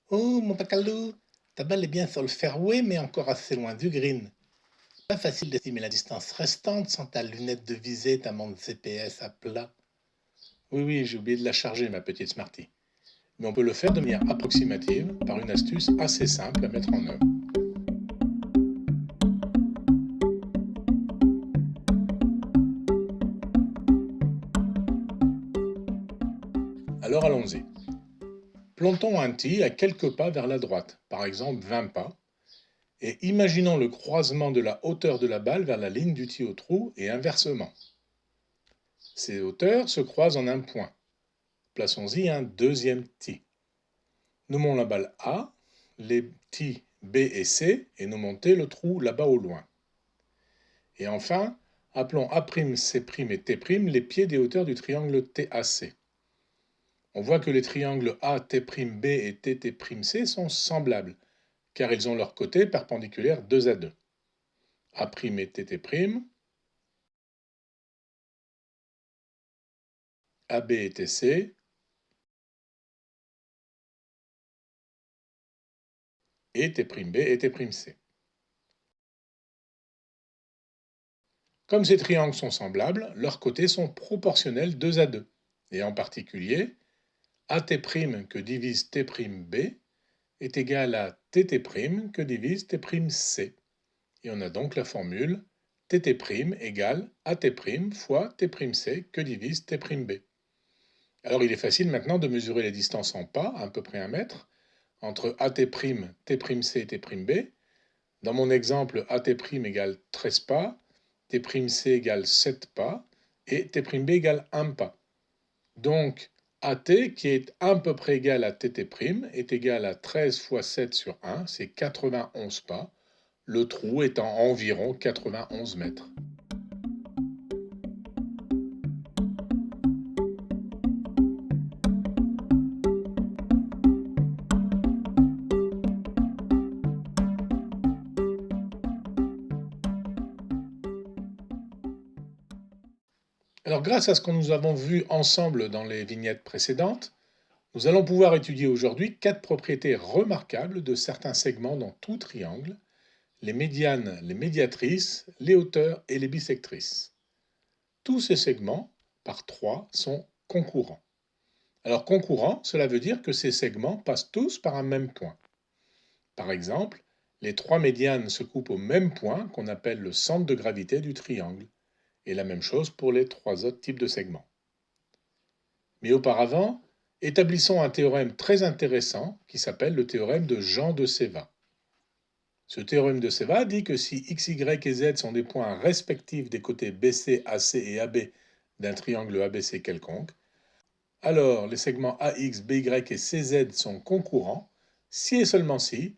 Oh, mon pacalou, ta balle est bien sur le fairway, mais encore assez loin du green. Pas facile d'estimer la distance restante sans ta lunette de visée, ta montre GPS à plat. Oui, oui, j'ai oublié de la charger, ma petite Smarty. Mais on peut le faire de manière approximative par une astuce assez simple à mettre en œuvre. Alors allons-y. Plantons un tee à quelques pas vers la droite, par exemple 20 pas, et imaginons le croisement de la hauteur de la balle vers la ligne du tee au trou et inversement. Ces hauteurs se croisent en un point. Plaçons-y un deuxième tee. Nommons la balle A, les tees B et C, et nommons T le trou là-bas au loin. Et enfin, appelons A', C' et T' les pieds des hauteurs du triangle TAC. On voit que les triangles AT'B et TT'C sont semblables, car ils ont leurs côtés perpendiculaires 2 à 2. A' et TT', AB et TC, et T'B et T'C. Comme ces triangles sont semblables, leurs côtés sont proportionnels 2 à 2. Et en particulier, AT' que divise T'B est égal à TT' que divise T'C. Et on a donc la formule TT' égale AT' fois T'C que divise T'B. Alors il est facile maintenant de mesurer les distances en pas, à peu près 1 mètre, entre AT', T'C et T'B. Dans mon exemple, AT' égale 13 pas, T'C égale 7 pas, et T'B égale 1 pas. Donc, AT, qui est à peu près égal à TT', est égal à 13 fois 7 sur 1, c'est 91 pas, le trou étant environ 91 mètres. Alors, grâce à ce que nous avons vu ensemble dans les vignettes précédentes, nous allons pouvoir étudier aujourd'hui 4 propriétés remarquables de certains segments dans tout triangle: les médianes, les médiatrices, les hauteurs et les bissectrices. Tous ces segments, par 3, sont concurrents. Alors concurrents, cela veut dire que ces segments passent tous par un même point. Par exemple, les 3 médianes se coupent au même point qu'on appelle le centre de gravité du triangle, et la même chose pour les 3 autres types de segments. Mais auparavant, établissons un théorème très intéressant qui s'appelle le théorème de Jean de Ceva. Ce théorème de Ceva dit que si x, y et z sont des points respectifs des côtés BC, AC et AB d'un triangle ABC quelconque, alors les segments AX, BY et CZ sont concurrents si et seulement si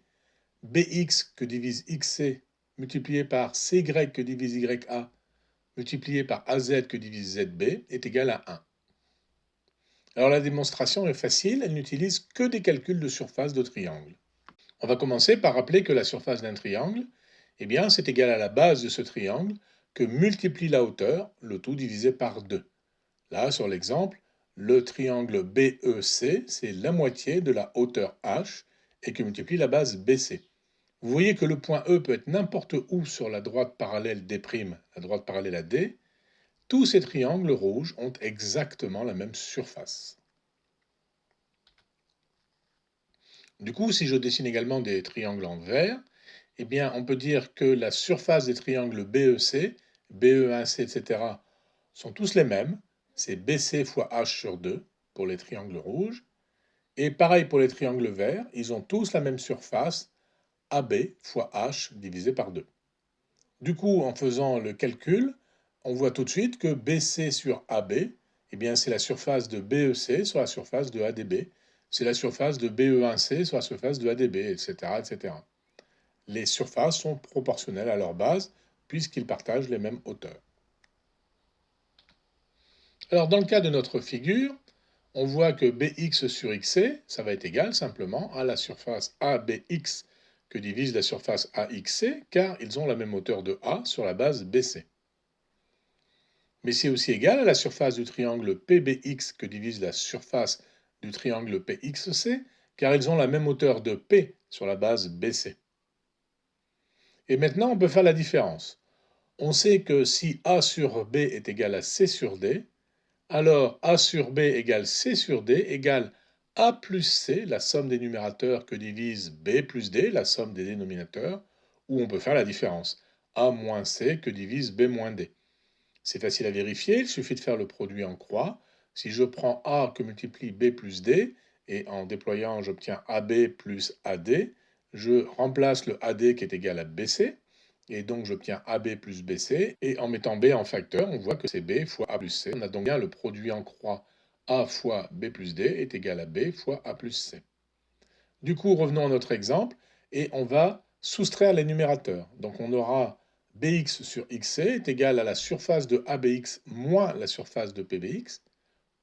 BX que divise XC multiplié par CY que divise YA multiplié par AZ que divise ZB est égal à 1. Alors la démonstration est facile, elle n'utilise que des calculs de surface de triangle. On va commencer par rappeler que la surface d'un triangle, eh bien, c'est égal à la base de ce triangle que multiplie la hauteur, le tout divisé par 2. Là, sur l'exemple, le triangle BEC, c'est la moitié de la hauteur H et que multiplie la base BC. Vous voyez que le point E peut être n'importe où sur la droite parallèle D', la droite parallèle à D. Tous ces triangles rouges ont exactement la même surface. Du coup, si je dessine également des triangles en vert, eh bien, on peut dire que la surface des triangles BEC, BE1C, etc. sont tous les mêmes. C'est BC fois H sur 2 pour les triangles rouges. Et pareil pour les triangles verts, ils ont tous la même surface, AB fois H divisé par 2. Du coup, en faisant le calcul, on voit tout de suite que BC sur AB, eh bien, c'est la surface de BEC sur la surface de ADB. C'est la surface de BE1C sur la surface de ADB, etc., etc. Les surfaces sont proportionnelles à leur base puisqu'ils partagent les mêmes hauteurs. Alors dans le cas de notre figure, on voit que BX sur XC, ça va être égal simplement à la surface ABX que divise la surface AXC, car ils ont la même hauteur de A sur la base BC. Mais c'est aussi égal à la surface du triangle PBX que divise la surface du triangle PXC, car ils ont la même hauteur de P sur la base BC. Et maintenant, on peut faire la différence. On sait que si A sur B est égal à C sur D, alors A sur B égale C sur D égale A plus C, la somme des numérateurs que divise B plus D, la somme des dénominateurs, ou on peut faire la différence. A moins C que divise B moins D. C'est facile à vérifier, il suffit de faire le produit en croix. Si je prends A que multiplie B plus D, et en déployant j'obtiens AB plus AD, je remplace le AD qui est égal à BC, et donc j'obtiens AB plus BC, et en mettant B en facteur, on voit que c'est B fois A plus C. On a donc bien le produit en croix A fois B plus D est égal à B fois A plus C. Du coup, revenons à notre exemple, et on va soustraire les numérateurs. Donc on aura Bx sur xc est égal à la surface de ABX moins la surface de PBX,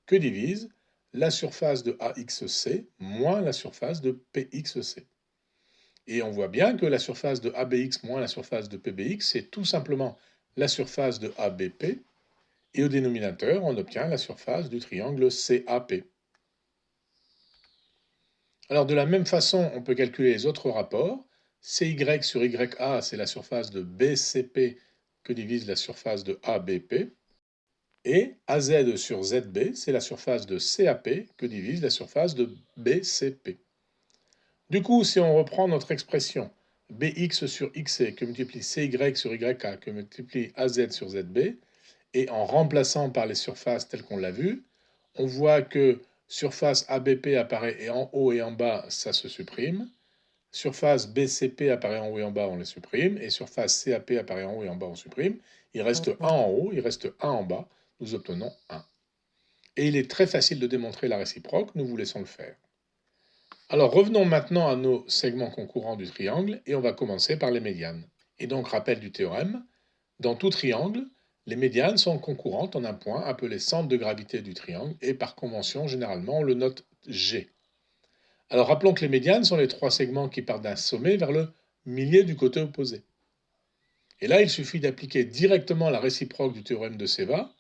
que divise la surface de AXC moins la surface de PXC. Et on voit bien que la surface de ABX moins la surface de PBX, c'est tout simplement la surface de ABP, et au dénominateur, on obtient la surface du triangle CAP. Alors de la même façon, on peut calculer les autres rapports. CY sur YA, c'est la surface de BCP que divise la surface de ABP. Et AZ sur ZB, c'est la surface de CAP que divise la surface de BCP. Du coup, si on reprend notre expression BX sur XC que multiplie CY sur YA que multiplie AZ sur ZB, et en remplaçant par les surfaces telles qu'on l'a vu, on voit que surface ABP apparaît et en haut et en bas, ça se supprime. Surface BCP apparaît en haut et en bas, on les supprime. Et surface CAP apparaît en haut et en bas, on supprime. Il reste 1 en haut, il reste 1 en bas. Nous obtenons 1. Et il est très facile de démontrer la réciproque, nous vous laissons le faire. Alors revenons maintenant à nos segments concourants du triangle et on va commencer par les médianes. Et donc rappel du théorème, dans tout triangle, les médianes sont concurrentes en un point appelé centre de gravité du triangle et par convention, généralement, on le note G. Alors rappelons que les médianes sont les trois segments qui partent d'un sommet vers le milieu du côté opposé. Et là, il suffit d'appliquer directement la réciproque du théorème de Seva,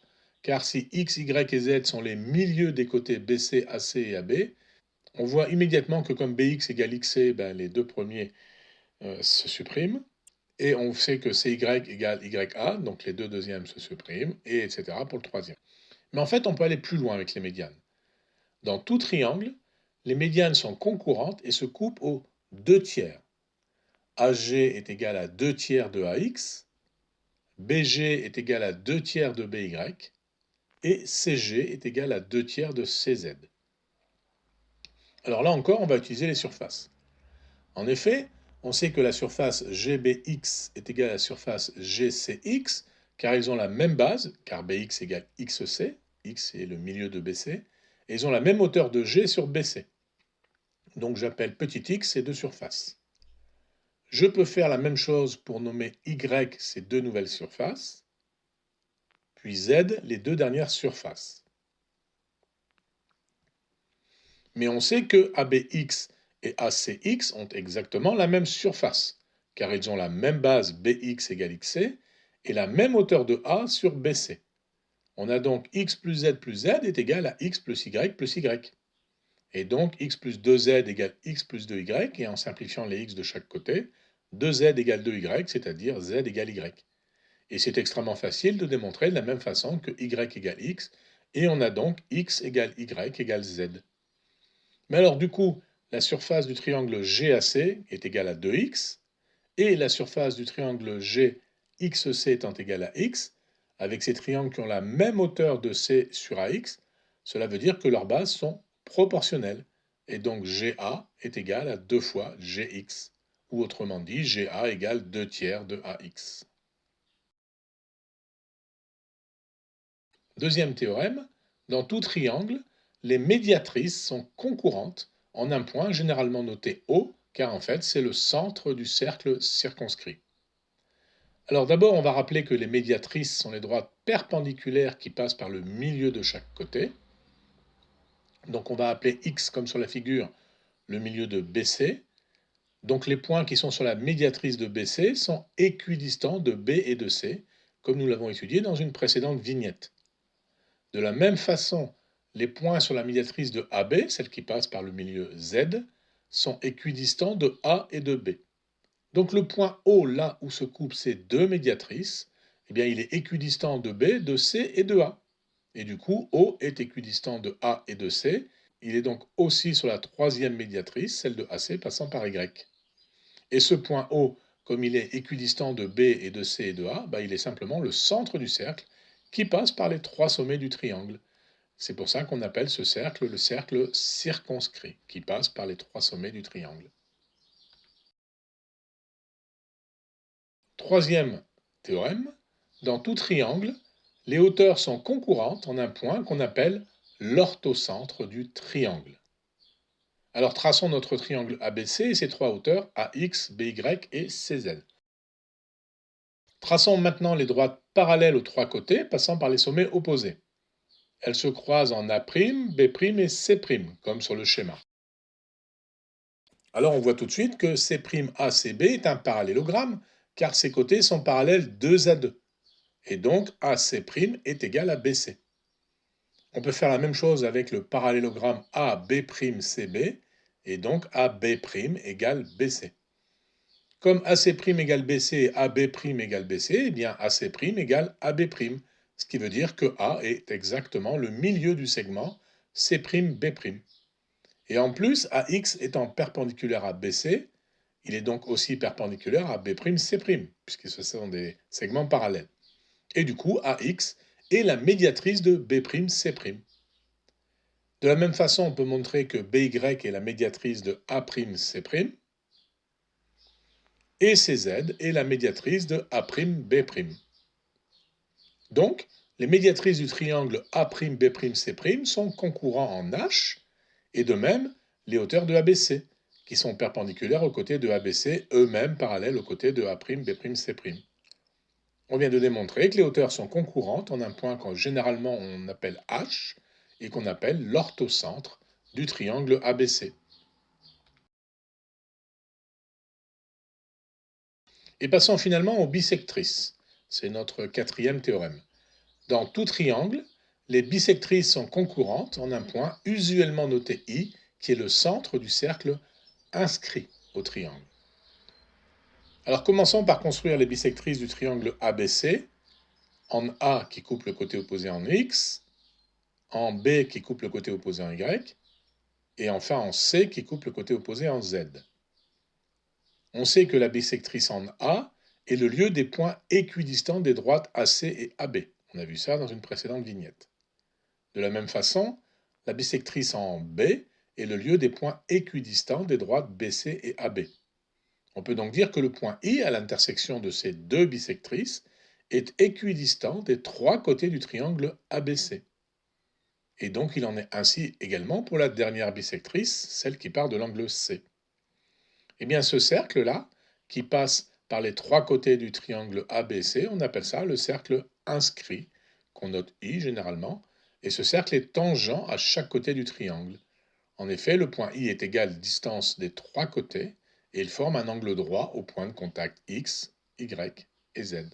car si x, y et z sont les milieux des côtés BC, AC et AB, on voit immédiatement que comme BX égale XC, les deux premiers se suppriment. Et on sait que CY égale YA, donc les deux deuxièmes se suppriment, et etc. pour le troisième. Mais en fait, on peut aller plus loin avec les médianes. Dans tout triangle, les médianes sont concurrentes et se coupent aux deux tiers. AG est égal à 2 tiers de AX, BG est égal à 2 tiers de BY, et CG est égal à 2 tiers de CZ. Alors là encore, on va utiliser les surfaces. En effet, on sait que la surface GBX est égale à la surface GCX, car ils ont la même base, car BX égale XC, X est le milieu de BC, et ils ont la même hauteur de G sur BC. Donc j'appelle petit x ces deux surfaces. Je peux faire la même chose pour nommer Y ces deux nouvelles surfaces, puis Z les deux dernières surfaces. Mais on sait que ABX et ACX ont exactement la même surface, car ils ont la même base BX égale XC et la même hauteur de A sur BC. On a donc x plus z est égal à x plus y. Et donc x plus 2z égale x plus 2y, et en simplifiant les x de chaque côté, 2z égale 2y, c'est-à-dire z égale y. Et c'est extrêmement facile de démontrer de la même façon que y égale x, et on a donc x égale y égale z. Mais alors du coup, la surface du triangle GAC est égale à 2x, et la surface du triangle GXC étant égale à x, avec ces triangles qui ont la même hauteur de C sur AX, cela veut dire que leurs bases sont proportionnelles. Et donc GA est égal à 2 fois GX, ou autrement dit, GA égale 2 tiers de AX. Deuxième théorème, dans tout triangle, les médiatrices sont concurrentes en un point généralement noté O, car en fait c'est le centre du cercle circonscrit. Alors d'abord, on va rappeler que les médiatrices sont les droites perpendiculaires qui passent par le milieu de chaque côté. Donc on va appeler X, comme sur la figure, le milieu de BC. Donc les points qui sont sur la médiatrice de BC sont équidistants de B et de C, comme nous l'avons étudié dans une précédente vignette. De la même façon, les points sur la médiatrice de AB, celle qui passe par le milieu Z, sont équidistants de A et de B. Donc le point O, là où se coupent ces deux médiatrices, eh bien, il est équidistant de B, de C et de A. Et du coup, O est équidistant de A et de C. Il est donc aussi sur la troisième médiatrice, celle de AC passant par Y. Et ce point O, comme il est équidistant de B et de C et de A, il est simplement le centre du cercle qui passe par les trois sommets du triangle. C'est pour ça qu'on appelle ce cercle le cercle circonscrit, qui passe par les trois sommets du triangle. Troisième théorème, dans tout triangle, les hauteurs sont concurrentes en un point qu'on appelle l'orthocentre du triangle. Alors traçons notre triangle ABC et ses trois hauteurs AX, BY et CZ. Traçons maintenant les droites parallèles aux trois côtés, passant par les sommets opposés. Elles se croisent en A', B' et C', comme sur le schéma. Alors on voit tout de suite que C'ACB est un parallélogramme, car ses côtés sont parallèles 2 à 2. Et donc AC' est égal à BC. On peut faire la même chose avec le parallélogramme AB'CB, et donc AB' égale BC. Comme AC' égale BC et AB' égale BC, eh bien AC' égale AB', ce qui veut dire que A est exactement le milieu du segment C'B'. Et en plus, AX étant perpendiculaire à BC, il est donc aussi perpendiculaire à B'C', puisque ce sont des segments parallèles. Et du coup, AX est la médiatrice de B'C'. De la même façon, on peut montrer que BY est la médiatrice de A'C', et CZ est la médiatrice de A'B'. Donc, les médiatrices du triangle A'B'C' sont concurrents en H, et de même, les hauteurs de ABC, qui sont perpendiculaires aux côtés de ABC, eux-mêmes parallèles aux côtés de A'B'C'. On vient de démontrer que les hauteurs sont concurrentes en un point que généralement on appelle H et qu'on appelle l'orthocentre du triangle ABC. Et passons finalement aux bisectrices. C'est notre quatrième théorème. Dans tout triangle, les bisectrices sont concurrentes en un point usuellement noté I, qui est le centre du cercle inscrit au triangle. Alors commençons par construire les bisectrices du triangle ABC, en A qui coupe le côté opposé en X, en B qui coupe le côté opposé en Y, et enfin en C qui coupe le côté opposé en Z. On sait que la bisectrice en A est le lieu des points équidistants des droites AC et AB. On a vu ça dans une précédente vignette. De la même façon, la bisectrice en B est le lieu des points équidistants des droites BC et AB. On peut donc dire que le point I à l'intersection de ces deux bisectrices est équidistant des trois côtés du triangle ABC. Et donc il en est ainsi également pour la dernière bisectrice, celle qui part de l'angle C. Eh bien ce cercle-là, qui passe par les trois côtés du triangle ABC, on appelle ça le cercle inscrit, qu'on note I généralement, et ce cercle est tangent à chaque côté du triangle. En effet, le point I est égal distance des trois côtés, et il forme un angle droit au point de contact X, Y et Z.